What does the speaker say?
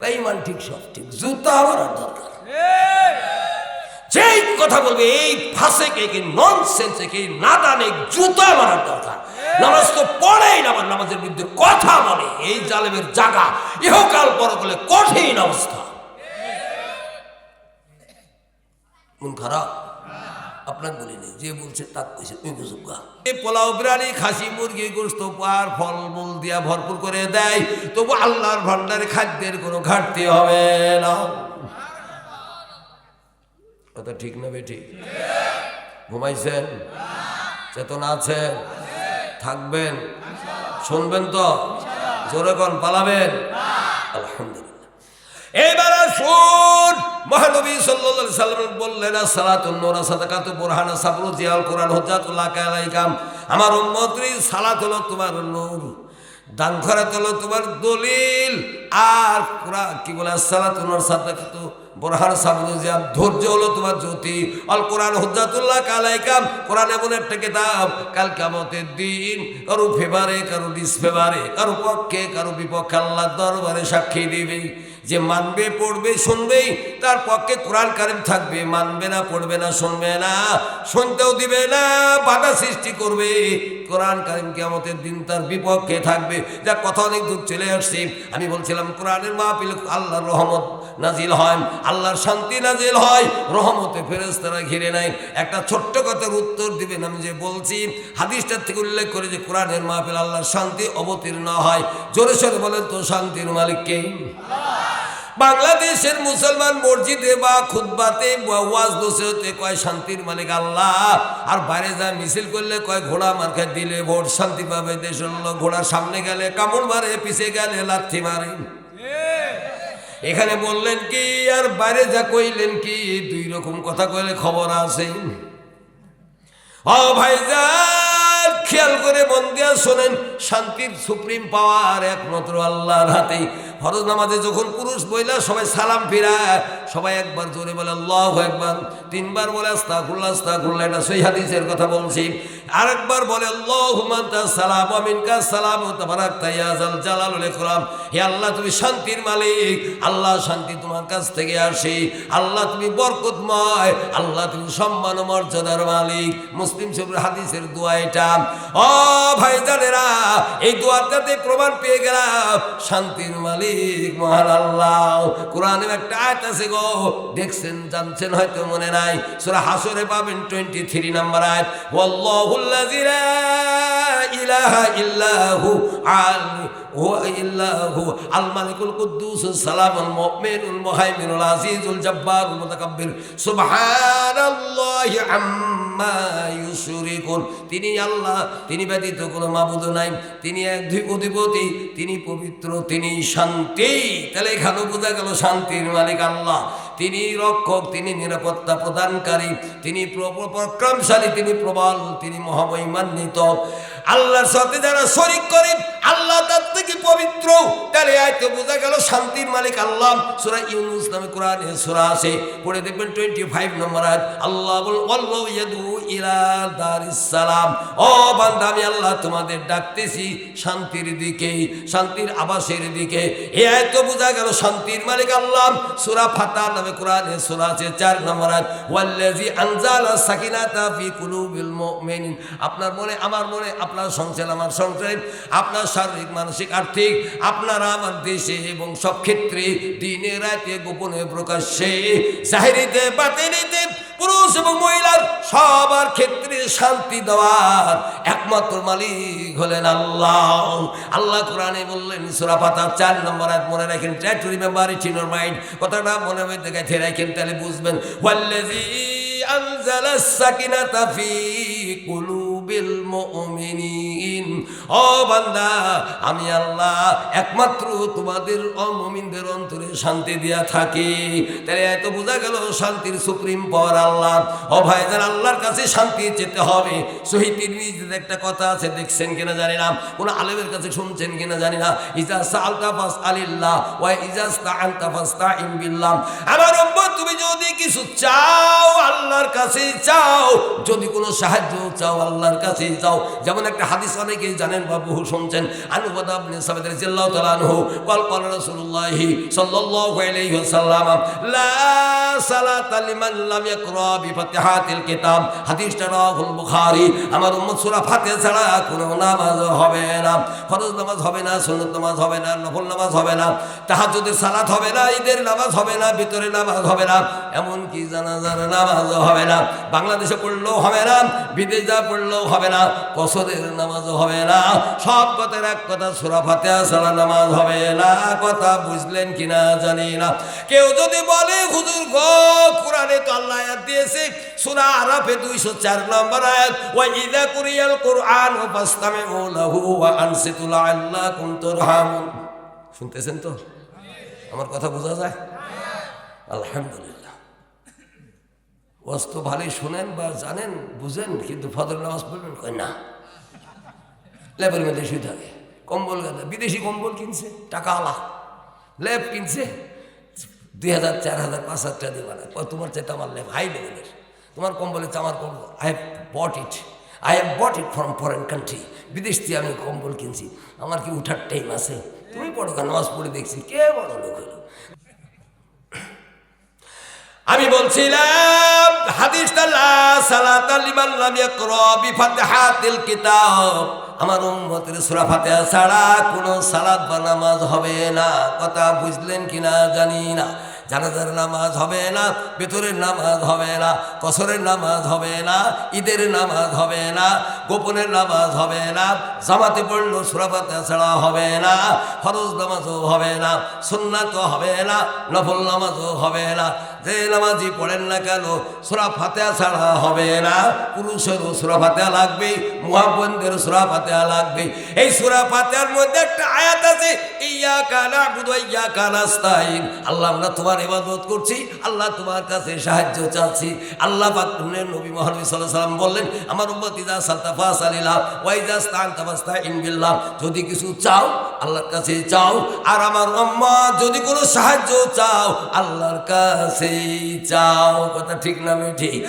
বেঈমান ঠিক সব ঠিক, জুতা মারার দরকার। যেই কথা বলবে এই ফাসেকে কি ননসেন্সে কি নাদানে জুতা মারার দরকার। নামাজ তো পড়েই না, নামাজের বিরুদ্ধে কথা বলে, এই জালেমের জায়গা ইহকাল পরকালে কঠিন অবস্থা। মন খারাপ আপনার বলিনি, যে বলছে তাক কইছে তুই বুঝুগা। এই পোলাও বিরিয়ানি খাসি মুরগি গোশত পার ফলমূল দিয়া ভরপুর করে দেয়, তবু আল্লাহর ভান্ডারে খাদ্যের কোনো ঘাটতি হবে না। কথা ঠিক না বেটি? ঘুমাইছেন? চেতনা আছে? থাকবেন? শুনবেন তো? জোরে কোন পালাবেন? আলহামদুলিল্লাহ। এইবার শুন, মহানবী সাল্লাল্লাহু আলাইহি সাল্লাম বললেন, সালাতুন নূর সাদাকাতু বুরহান সাবরু জিয়াল কুরআন হুজ্জাতুল্লাহ আলাইকুম। আমার উম্মতরি সালাত হলো তোমার নূর, দান খয়রাত হলো তোমার দলিল, আর কুরআন কি বলে সালাতুন নূর সাদাকাতু বুরহান সাবরু জিয়াল ধৈর্য হলো তোমার জ্যোতি। আল কুরআন হুজ্জাতুল্লাহ আলাইকুম। কোরআন এমন একটা কিতাব, কাল কিয়ামতের দিন কারো ফেভারে কারো ডিসফেভারে, কারো পক্ষে কারো বিপক্ষে আল্লাহর দরবারে সাক্ষী দিবে। যে মানবে পড়বে শুনবে তার পক্ষে কোরআন কারীম থাকবে, মানবে না পড়বে না শুনবে না শুনতেও দিবে না, বাধা সৃষ্টি করবে, কোরআন কারীম কিয়ামতের দিন তার বিপক্ষে থাকবে। যা কথা অনেক দূর চলে আসছি। আমি বলছিলাম কোরআনের মাহফিল আল্লাহর রহমত নাজিল হয়, আল্লাহর শান্তি নাজিল হয়, রহমতে ফেরেশতারা ঘিরে নেয়। একটা ছোট্ট কথার উত্তর দিবেন। আমি যে বলছি হাদিসটার থেকে উল্লেখ করে যে কোরআনের মাহফিল আল্লাহর শান্তি অবতীর্ণ হয়। জোরে সোরে বলেন তো শান্তির মালিক কে? বাংলাদেশের মুসলমান মসজিদে বা খুতবাতে বা ওয়াজ নসিহতে কয় শান্তির মালিক আল্লাহ, আর বাইরে যা মিছিল করলে কয় ঘোড়া মার্কা দিলে ভোট শান্তি পাবে দেশের লোক। ঘোড়ার সামনে গেলে কামড় মারে, পিছে গেলে লাথি মারে। এখানে বললেন কি আর বাইরে যা কইলেন কি, দুই রকম কথা কইলে খবর আছে। ও ভাইজান খেয়াল করে মন দিয়া শোনেন, শান্তির সুপ্রিম পাওয়ার একমাত্র আল্লাহর হাতেই। ফরজ নামাজে যখন পুরুষ মহিলা সবাই সালাম ফিরায়, সবাই একবার জোরে বলে আল্লাহু আকবার, তিনবার বলে আস্তাগফিরুল্লাহ আস্তাগফিরুল্লাহ, এটা সহিহ হাদিসের কথা বলছি। আরেকবার বলে আল্লাহুম্মা আনতাস সালাম ওয়া মিনকাস সালাম ওয়া তাবারাকতা ইয়া যাল জালাল ওয়াল ইকরাম। হে আল্লাহ তুমি শান্তির মালিক, আল্লাহ শান্তি তোমার কাছ থেকে আসে, আল্লাহ তুমি বরকতময়, আল্লাহ তুমি সম্মান ও মর্যাদার মালিক। মুসলিম শরীফের হাদিসের দোয়া এটা। ও ভাইজানেরা, এই দোয়াটাতে প্রমাণ পেয়ে গেলাম শান্তির মালিক মহান আল্লাহ। কোরআনে একটা আয়াত আছে গো, দেখছেন জানছেন হয়তো মনে নাই, সূরা হাসরে পাবেন 23 নম্বর আয়াত। ওয়াল্লাহুল্লাযী লা ইলাহা ইল্লাহু আল মালিকুল কুদ্দুসুস সালামুল মুমিনুল মুহাইমিনুল আজিজুল জব্বারুল মুতাকাব্বির সুবহানাল্লাহি আম্মা ইউশরিকুন। তিনি আল্লাহ, তিনি ব্যতীত কোনো মাবুদ নাই, তিনি এক অধিপতি, তিনি পবিত্র, তিনি শান্তি। তাহলে এখানে বোঝা গেল শান্তির মালিক আল্লাহ, তিনি রক্ষক, তিনি নিরাপত্তা প্রদানকারী, তিনি পরাক্রমশালী, তিনি প্রবল, তিনি মহামহিমান্বিত। আল্লাহর সাথে যারা শরীক করে আল্লাহ তার থেকে পবিত্র। তাহলে আয়াতে বোঝা গেল শান্তির মালিক আল্লাহ। সূরা ইউনূস নামে কোরআনে সূরা আছে, পড়ে দেখবেন 25 নম্বর আয়াত। আল্লাহ বলেন আল্লাহু ইয়াদউ ইলা দারিস সালাম। ও বান্দা আমি আল্লাহ তোমাদের ডাকতেছি শান্তির দিকে, শান্তির আবাসের দিকে। এই আয়াতে বোঝা গেল শান্তির মালিক আল্লাহ। সূরা ফাতহ নামে কোরআনে সূরা আছে 4 নম্বর আয়াত। ওয়াল্লাযী আনজালা সাকিনাতা ফি কুলুবিল মুমিনিন। আপনার মনে আমার মনে, আপনার সংসার আমার সংসার, আপনার শারীরিক মানসিক আর্থিক, আপনারা আমার দেশে এবং সব ক্ষেত্রে, দিনে রাতে গোপনে প্রকাশ্যে, জাহিরিতে বাতিনিতে, পুরুষ এবং মহিলার সবার ক্ষেত্রে শান্তি দেওয়ার একমাত্র মালিক হলেন আল্লাহ। আল্লাহ কোরআনে বললেন সূরা ফাতহ 4 নম্বর আয়াত, মনে রাখেন, try to remember it in your mind. কথাটা মনে মধ্যে গেঁথে রাখেন, তাহলে বুঝবেন। ওয়াল্লাযী আনজালাস সাকিনাতা ফি কুলুবিল মুমিনিন। ও বান্দা আমি আল্লাহ একমাত্র তোমাদের মুমিনদের অন্তরে শান্তি দিয়া থাকি। তাহলে এত বোঝা গেল শান্তির সুপ্রিম পাওয়ার আল্লাহ। ও ভাইজান, আল্লাহর কাছে শান্তি যেতে হবে। সহিহ তিরমিজিতে একটা কথা আছে, দেখছেন কিনা জানি না, কোন আলেমের কাছে শুনছেন কিনা জানি না, ইজা সাআলতা ফাসআলিল্লাহ ওয়া ইজা ইসতাআনতা ফাসতাইন বিল্লাহ। আমার উম্মত, তুমি যদি কিছু চাও আল্লাহর কাছে চাও, যদি কোনো সাহায্য চাও আল্লাহর কাছে চাও। যেমন একটা হাদিস অনেকেই জানেন, জানেন বা বহু শুনছেন। আনুবাদ আপনি সাবেদ রাদিয়াল্লাহু তাআলা আনহু قال قال رسول الله صلى الله عليه وسلم لا صلاة لمن لم يقرأ بفاتحة الكتاب হাদিসটা রাহুল বুখারী। আমার উম্মত সূরা ফাতিহা ছাড়া কোনো নামাজ হবে না, ফরজ নামাজ হবে না, সুন্নাত নামাজ হবে না, নফল নামাজ হবে না, তাহাজ্জুদের সালাত হবে না, ঈদের নামাজ হবে না, ভিতরের নামাজ হবে না, এমন কি জানাজার নামাজ হবে না, বাংলাদেশে পড়লেও হবে না, বিদেশে যা পড়লেও হবে না, কসরের নামাজ হবে না। সব কথার এক কথা, সূরা ফাতিহা ছাড়া নামাজ হবে না। কথা বুঝলেন কিনা জানি না। কেউ যদি বলে হুজুর গো কোরআনে তো আল্লাহ আয়াত দিয়েছে, সূরা আরাফে 204 নম্বর আয়াত, ওয়া ইযা কুরিয়াল কুরআন ফাসতামিউ লাহু ওয়া আনসিতু লাআল্লাকুম তুরহামুন। শুনতেছেন তো? আমার কথা বোঝা যায়? আলহামদুলিল্লাহ। ওয়াজ তো ভালোই শুনেন বা জানেন, বুঝেন, কিন্তু ফজর নামাজ পড়বেন কই না, লেবের মধ্যে শুয়ে থাকে, কম্বল গাদা, বিদেশি কম্বল কিনছে, টাকা আলা, লেপ কিনছে 2000, 4000, 5000 টাকা দিয়ে বানায়। তোমার চাইতে আমার লেপ হাই লেভেলের, তোমার কম্বলে আমার কম্বল, I have bought it from foreign country. বিদেশ থেকে আমি কম্বল কিনছি, আমার কি উঠার টাইম আছে? তুমি পড়ো, নামাজ পড়ে দেখছি কে বড় লোক হলো। আমি বলছিলাম হাদিসটা লা সালাতা লিমান লাম ইয়াকরা বিফাতিহাতিল কিতাব, আমার উম্মতের সূরা ফাতিহা ছাড়া কোনো সালাত বা নামাজ হবে না। কথা বুঝলেন কিনা জানি না। জানাজার নামাজ হবে না, ভেতরের নামাজ হবে না, কসরের নামাজ হবে না, ঈদের নামাজ হবে না, গোপনের নামাজ হবে না, জামাতে পড়লো সূরা ফাতিহা ছাড়া হবে না, ফরজ নামাজও হবে না, সুন্নাতও হবে না, নফল নামাজও হবে না। যে নামাজি পড়েন না কেন সূরা ফাতিহা ছাড়া হবে না। পুরুষেরও সূরা ফাতিহা লাগবে, মুহাব্বতদের সূরা ফাতিহা লাগবে। এই সূরা ফাতিহার মধ্যে একটা আয়াত আছে, ইয়াকা না'বুদু ওয়া ইয়াকা নাস্তাইন। আল্লাহ আমরা তোমার ইবাদত করছি, আল্লাহ তোমার কাছে সাহায্য চাচ্ছি। আল্লাহ পাক নবী মুহাম্মদ সাল্লাল্লাহু আলাইহি ওয়াসাল্লাম বললেন, আমার উম্মত ইযা সালতা ফাসালিল্লাহ ওয়া ইযা ইসতানতা ফাস্তাইন বিল্লাহ। যদি কিছু চাও আল্লাহর কাছে চাও, আর আমার উম্মত যদি কোনো সাহায্য চাও আল্লাহর কাছে চাও। কথা ঠিক না ঠিক?